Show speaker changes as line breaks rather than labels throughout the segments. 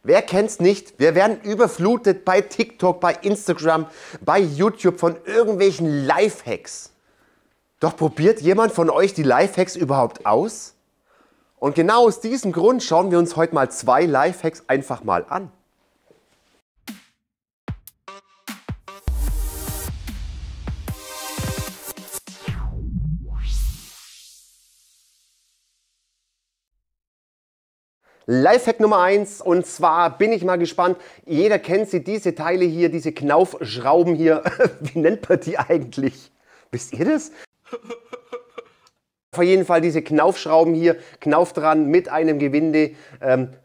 Wer kennt's nicht? Wir werden überflutet bei TikTok, bei Instagram, bei YouTube von irgendwelchen Lifehacks. Doch probiert jemand von euch die Lifehacks überhaupt aus? Und genau aus diesem Grund schauen wir uns heute mal 2 Lifehacks einfach mal an. Lifehack Nummer 1, und zwar bin ich mal gespannt, jeder kennt sie, diese Teile hier, diese Knaufschrauben hier, wie nennt man die eigentlich? Wisst ihr das? Auf jeden Fall diese Knaufschrauben hier, Knauf dran mit einem Gewinde,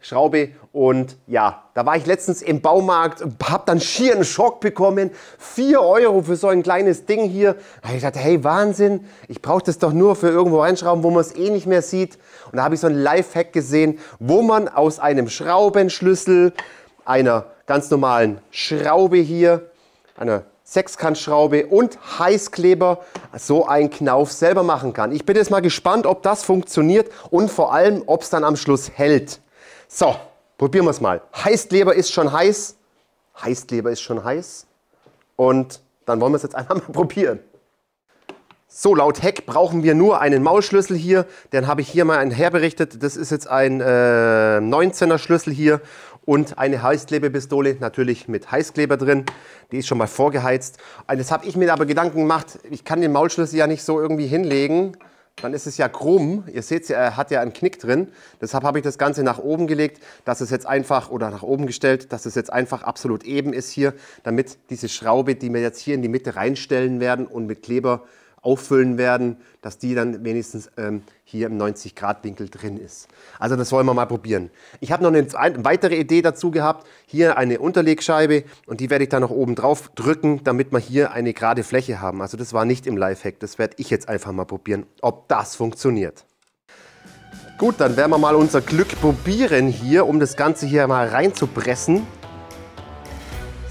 Schraube, und ja, da war ich letztens im Baumarkt, hab dann schier einen Schock bekommen, 4 € für so ein kleines Ding hier. Da habe ich gedacht, hey Wahnsinn, ich brauche das doch nur für irgendwo reinschrauben, wo man es eh nicht mehr sieht. Und da habe ich so einen Lifehack gesehen, wo man aus einem Schraubenschlüssel, einer ganz normalen Schraube hier, einer Sechskantschraube und Heißkleber so einen Knauf selber machen kann. Ich bin jetzt mal gespannt, ob das funktioniert und vor allem, ob es dann am Schluss hält. So, probieren wir es mal. Heißkleber ist schon heiß. Heißkleber ist schon heiß. Und dann wollen wir es jetzt einfach mal probieren. So, laut Heck brauchen wir nur einen Maulschlüssel hier. Den habe ich hier mal herberichtet. Das ist jetzt ein 19er Schlüssel hier. Und eine Heißklebepistole, natürlich mit Heißkleber drin. Die ist schon mal vorgeheizt. Und jetzt habe ich mir aber Gedanken gemacht, ich kann den Maulschlüssel ja nicht so irgendwie hinlegen. Dann ist es ja krumm. Ihr seht, er hat ja einen Knick drin. Deshalb habe ich das Ganze nach oben gelegt, dass es jetzt einfach, oder nach oben gestellt, dass es jetzt einfach absolut eben ist hier, damit diese Schraube, die wir jetzt hier in die Mitte reinstellen werden und mit Kleber auffüllen werden, dass die dann wenigstens hier im 90-Grad-Winkel drin ist. Also das wollen wir mal probieren. Ich habe noch eine weitere Idee dazu gehabt. Hier eine Unterlegscheibe, und die werde ich dann noch oben drauf drücken, damit wir hier eine gerade Fläche haben. Also das war nicht im Lifehack. Das werde ich jetzt einfach mal probieren, ob das funktioniert. Gut, dann werden wir mal unser Glück probieren hier, um das Ganze hier mal reinzupressen.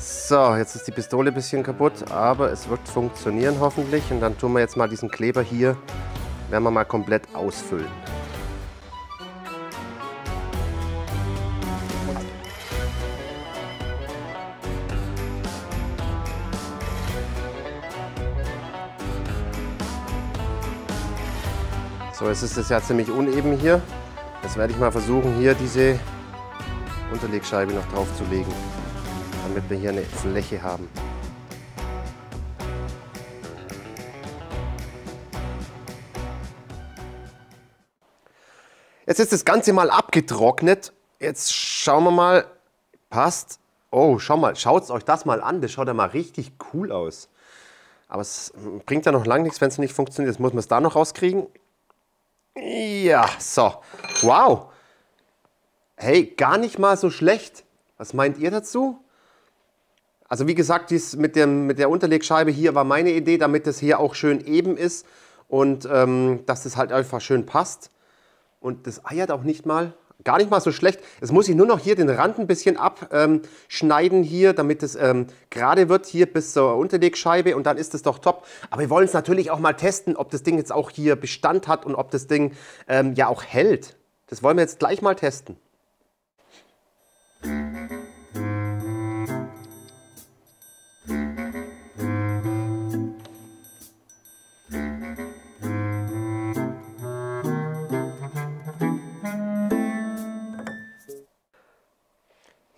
So, jetzt ist die Pistole ein bisschen kaputt, aber es wird funktionieren hoffentlich. Und dann tun wir jetzt mal diesen Kleber hier, werden wir mal komplett ausfüllen. So, jetzt ist es ja ziemlich uneben hier. Jetzt werde ich mal versuchen, hier diese Unterlegscheibe noch drauf zu legen, damit wir hier eine Fläche haben. Jetzt ist das Ganze mal abgetrocknet. Jetzt schauen wir mal. Passt. Oh, schau mal, schaut euch das mal an. Das schaut ja mal richtig cool aus. Aber es bringt ja noch lange nichts, wenn es nicht funktioniert. Jetzt muss man es da noch rauskriegen. Ja, so. Wow. Hey, gar nicht mal so schlecht. Was meint ihr dazu? Also wie gesagt, dies mit der Unterlegscheibe hier war meine Idee, damit das hier auch schön eben ist und dass das halt einfach schön passt. Und das eiert auch nicht mal, gar nicht mal so schlecht. Jetzt muss ich nur noch hier den Rand ein bisschen abschneiden hier, damit es gerade wird hier bis zur Unterlegscheibe, und dann ist es doch top. Aber wir wollen es natürlich auch mal testen, ob das Ding jetzt auch hier Bestand hat und ob das Ding ja auch hält. Das wollen wir jetzt gleich mal testen.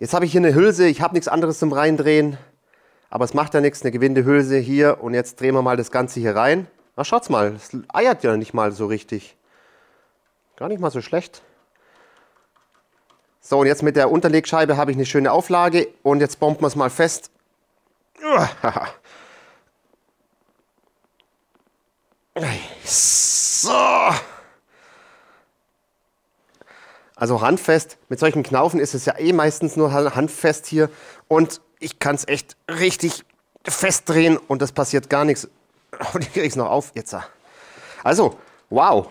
Jetzt habe ich hier eine Hülse, ich habe nichts anderes zum Reindrehen, aber es macht ja nichts, eine Gewindehülse hier, und jetzt drehen wir mal das Ganze hier rein. Na, schaut's mal, es eiert ja nicht mal so richtig. Gar nicht mal so schlecht. So, und jetzt mit der Unterlegscheibe habe ich eine schöne Auflage, und jetzt bomben wir es mal fest. So. Also handfest, mit solchen Knaufen ist es ja eh meistens nur handfest hier, und ich kann es echt richtig festdrehen und das passiert gar nichts. Und ich kriege es noch auf jetzt. Also, wow,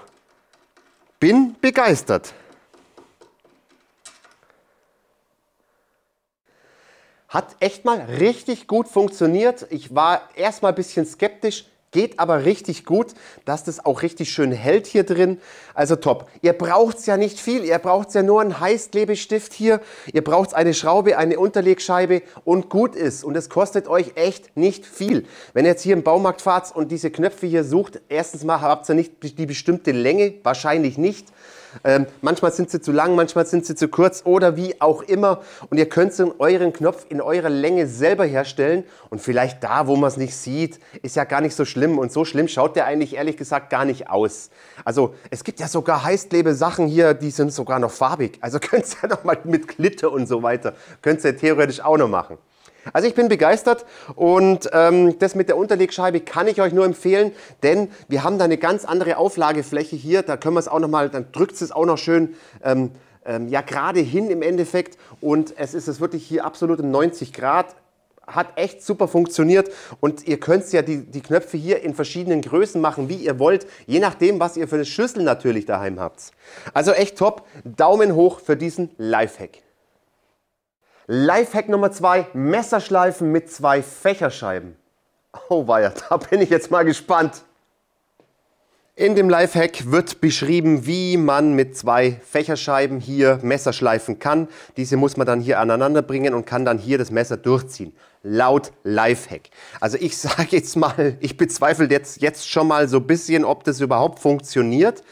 bin begeistert. Hat echt mal richtig gut funktioniert. Ich war erstmal ein bisschen skeptisch, Geht aber richtig gut, dass das auch richtig schön hält hier drin. Also top. Ihr braucht es ja nicht viel. Ihr braucht ja nur einen Heißklebestift hier. Ihr braucht eine Schraube, eine Unterlegscheibe und gut ist. Und es kostet euch echt nicht viel. Wenn ihr jetzt hier im Baumarkt fahrt und diese Knöpfe hier sucht, erstens mal habt ihr nicht die bestimmte Länge, wahrscheinlich nicht. Manchmal sind sie zu lang, manchmal sind sie zu kurz oder wie auch immer. Und ihr könnt euren Knopf in eurer Länge selber herstellen. Und vielleicht da, wo man es nicht sieht, ist ja gar nicht so schlimm. Und so schlimm schaut der eigentlich ehrlich gesagt gar nicht aus. Also es gibt ja sogar Heißklebe-Sachen hier, die sind sogar noch farbig. Also könnt ihr ja noch mal mit Glitter und so weiter, könnt ihr theoretisch auch noch machen. Also ich bin begeistert und das mit der Unterlegscheibe kann ich euch nur empfehlen, denn wir haben da eine ganz andere Auflagefläche hier. Da können wir es auch noch mal, dann drückt es auch noch schön ja, gerade hin im Endeffekt und es ist wirklich hier absolut um 90 Grad. Hat echt super funktioniert und ihr könnt ja die Knöpfe hier in verschiedenen Größen machen, wie ihr wollt, je nachdem, was ihr für eine Schüssel natürlich daheim habt. Also echt top, Daumen hoch für diesen Lifehack. Lifehack Nummer 2, Messerschleifen mit 2 Fächerscheiben. Oh weia, da bin ich jetzt mal gespannt. In dem Lifehack wird beschrieben, wie man mit 2 Fächerscheiben hier Messer schleifen kann. Diese muss man dann hier aneinander bringen und kann dann hier das Messer durchziehen. Laut Lifehack. Also ich sage jetzt mal, ich bezweifle jetzt schon mal so ein bisschen, ob das überhaupt funktioniert.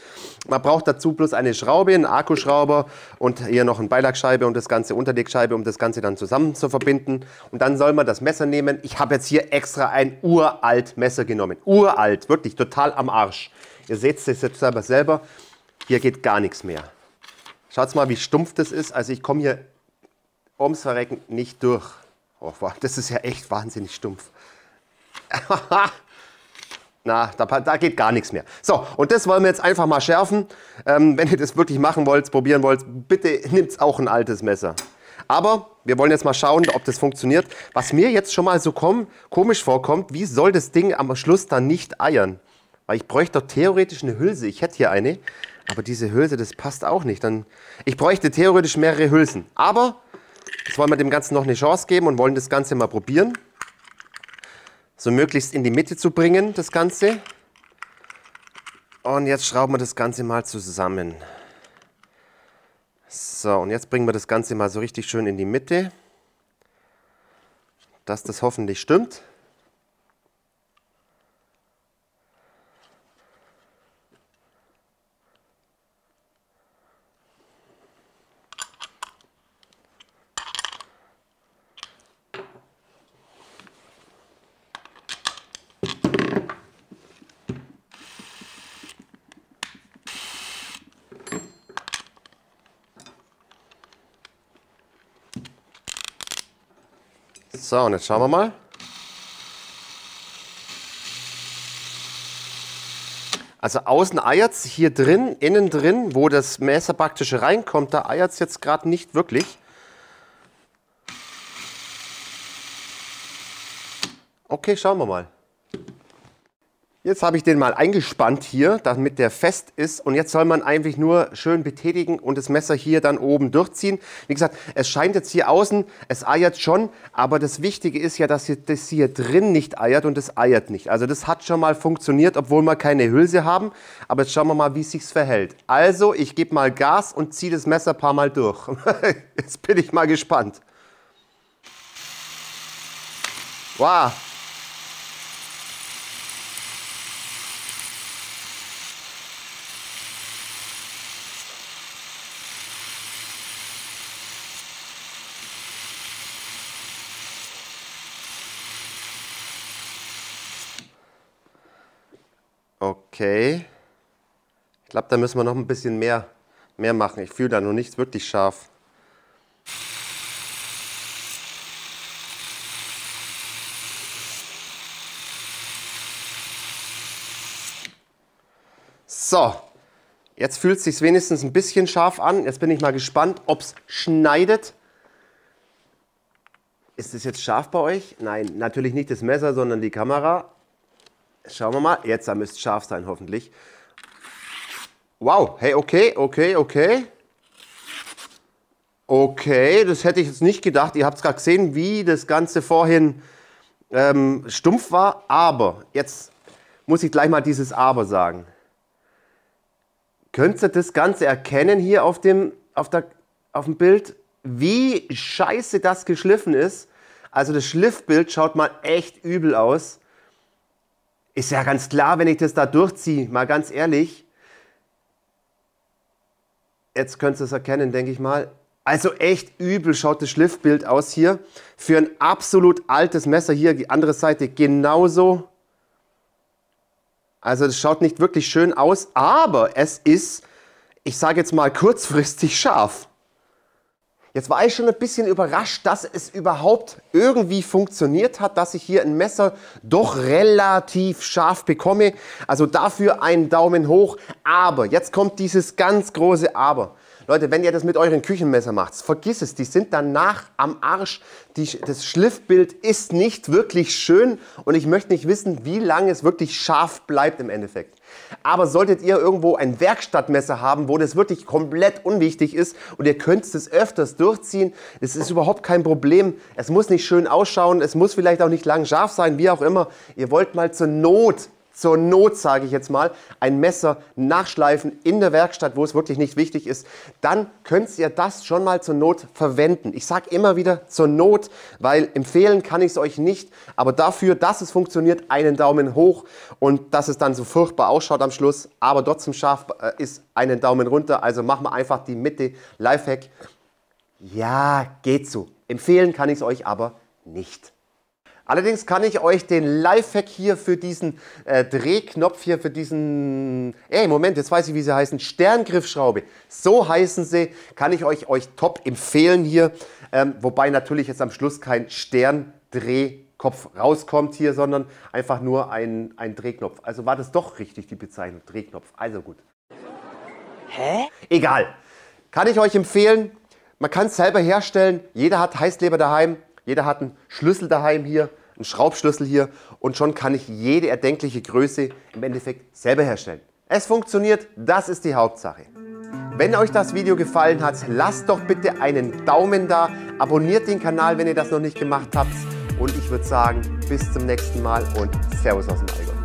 Man braucht dazu bloß eine Schraube, einen Akkuschrauber und hier noch eine Beilagscheibe und das Ganze Unterlegscheibe, um das Ganze dann zusammen zu verbinden. Und dann soll man das Messer nehmen. Ich habe jetzt hier extra ein uralt Messer genommen. Uralt, wirklich total am Arsch. Ihr seht es jetzt selber, hier geht gar nichts mehr. Schaut mal, wie stumpf das ist. Also ich komme hier ums Verrecken nicht durch. Oh, das ist ja echt wahnsinnig stumpf. Na, da geht gar nichts mehr. So, und das wollen wir jetzt einfach mal schärfen. Wenn ihr das wirklich machen wollt, probieren wollt, bitte nehmt auch ein altes Messer. Aber wir wollen jetzt mal schauen, ob das funktioniert. Was mir jetzt schon mal so komisch vorkommt, wie soll das Ding am Schluss dann nicht eiern? Weil ich bräuchte doch theoretisch eine Hülse. Ich hätte hier eine, aber diese Hülse, das passt auch nicht. Ich bräuchte theoretisch mehrere Hülsen. Aber jetzt wollen wir dem Ganzen noch eine Chance geben und wollen das Ganze mal probieren. So möglichst in die Mitte zu bringen, das Ganze. Und jetzt schrauben wir das Ganze mal zusammen. So, und jetzt bringen wir das Ganze mal so richtig schön in die Mitte. Dass das hoffentlich stimmt. So, und jetzt schauen wir mal. Also außen eiert es, hier drin, innen drin, wo das Messer praktisch reinkommt, da eiert es jetzt gerade nicht wirklich. Okay, schauen wir mal. Jetzt habe ich den mal eingespannt hier, damit der fest ist. Und jetzt soll man eigentlich nur schön betätigen und das Messer hier dann oben durchziehen. Wie gesagt, es scheint jetzt hier außen, es eiert schon. Aber das Wichtige ist ja, dass das hier drin nicht eiert und es eiert nicht. Also das hat schon mal funktioniert, obwohl wir keine Hülse haben. Aber jetzt schauen wir mal, wie es sich verhält. Also ich gebe mal Gas und ziehe das Messer ein paar Mal durch. Jetzt bin ich mal gespannt. Wow! Okay. Ich glaube, da müssen wir noch ein bisschen mehr machen. Ich fühle da noch nichts wirklich scharf. So, jetzt fühlt es sich wenigstens ein bisschen scharf an. Jetzt bin ich mal gespannt, ob es schneidet. Ist es jetzt scharf bei euch? Nein, natürlich nicht das Messer, sondern die Kamera. Schauen wir mal. Jetzt müsste es scharf sein, hoffentlich. Wow, hey, okay. Okay, das hätte ich jetzt nicht gedacht. Ihr habt es gerade gesehen, wie das Ganze vorhin stumpf war. Aber jetzt muss ich gleich mal dieses Aber sagen. Könnt ihr das Ganze erkennen hier auf dem Bild, wie scheiße das geschliffen ist? Also das Schliffbild schaut mal echt übel aus. Ist ja ganz klar, wenn ich das da durchziehe, mal ganz ehrlich. Jetzt könnt ihr es erkennen, denke ich mal. Also echt übel schaut das Schliffbild aus hier. Für ein absolut altes Messer hier, die andere Seite genauso. Also das schaut nicht wirklich schön aus, aber es ist, ich sage jetzt mal, kurzfristig scharf. Jetzt war ich schon ein bisschen überrascht, dass es überhaupt irgendwie funktioniert hat, dass ich hier ein Messer doch relativ scharf bekomme. Also dafür einen Daumen hoch. Aber, jetzt kommt dieses ganz große Aber. Leute, wenn ihr das mit euren Küchenmesser macht, vergiss es, die sind danach am Arsch. Das Schliffbild ist nicht wirklich schön und ich möchte nicht wissen, wie lange es wirklich scharf bleibt im Endeffekt. Aber solltet ihr irgendwo ein Werkstattmesser haben, wo das wirklich komplett unwichtig ist und ihr könnt es öfters durchziehen, das ist überhaupt kein Problem. Es muss nicht schön ausschauen, es muss vielleicht auch nicht lang scharf sein, wie auch immer. Ihr wollt mal zur Not sage ich jetzt mal, ein Messer nachschleifen in der Werkstatt, wo es wirklich nicht wichtig ist, dann könnt ihr das schon mal zur Not verwenden. Ich sage immer wieder zur Not, weil empfehlen kann ich es euch nicht, aber dafür, dass es funktioniert, einen Daumen hoch und dass es dann so furchtbar ausschaut am Schluss, aber trotzdem scharf ist, einen Daumen runter. Also machen wir einfach die Mitte, Lifehack. Ja, geht so. Empfehlen kann ich es euch aber nicht. Allerdings kann ich euch den Lifehack hier für diesen Drehknopf hier, für diesen, Moment, jetzt weiß ich, wie sie heißen, Sterngriffschraube, so heißen sie, kann ich euch top empfehlen hier, wobei natürlich jetzt am Schluss kein Sterndrehkopf rauskommt hier, sondern einfach nur ein Drehknopf. Also war das doch richtig, die Bezeichnung, Drehknopf, also gut. Hä? Egal, kann ich euch empfehlen, man kann es selber herstellen, jeder hat Heißkleber daheim, jeder hat einen Schlüssel daheim hier, einen Schraubschlüssel hier und schon kann ich jede erdenkliche Größe im Endeffekt selber herstellen. Es funktioniert, das ist die Hauptsache. Wenn euch das Video gefallen hat, lasst doch bitte einen Daumen da, abonniert den Kanal, wenn ihr das noch nicht gemacht habt und ich würde sagen, bis zum nächsten Mal und Servus aus dem Allgäu.